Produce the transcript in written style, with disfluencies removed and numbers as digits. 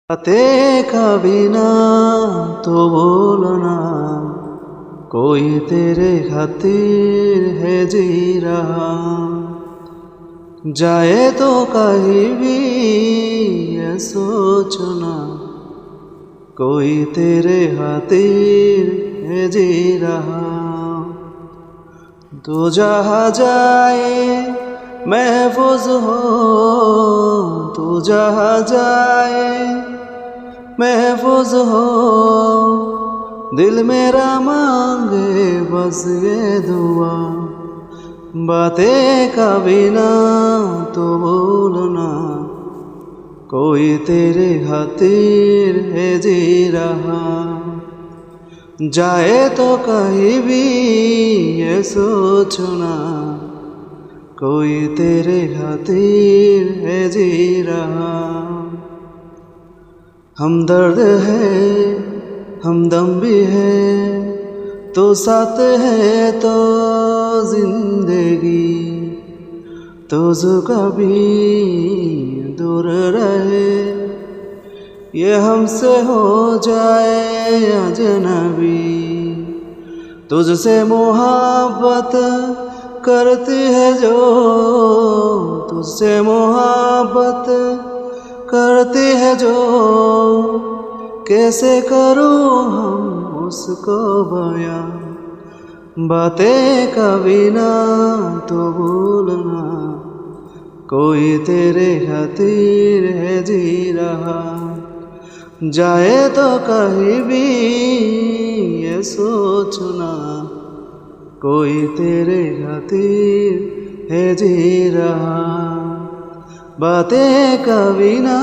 बातें कभी ना तो बोलना, कोई तेरे खातिर है जी रहा। जाए तो कहीं भी ये सोचना, कोई तेरे खातिर है जी रहा। तू जहाँ जाए महफूज हो, तू जहाँ जाए महफूज हो। दिल मेरा मांगे बस ये दुआ, बातें कभी ना तो बोलना, कोई तेरे खातिर है जी रहा। जाए तो कहीं भी ये सोचना, कोई तेरे खातिर है जी रहा। हमदर्द है हमदम भी है, तो साथ है तो जिंदगी। तो जो कभी दूर रहे, ये हमसे हो जाए अजनबी। तुझसे मोहब्बत करती है जो, तुझसे मोहब्बत करती है जो। कैसे करूँ हम उसको बयां, बातें कभी ना तो भूलना, कोई तेरे खातिर है जी रहा। जाए तो कहीं भी ये सोचना, कोई तेरे खातिर है जी रहा। बातें कभी ना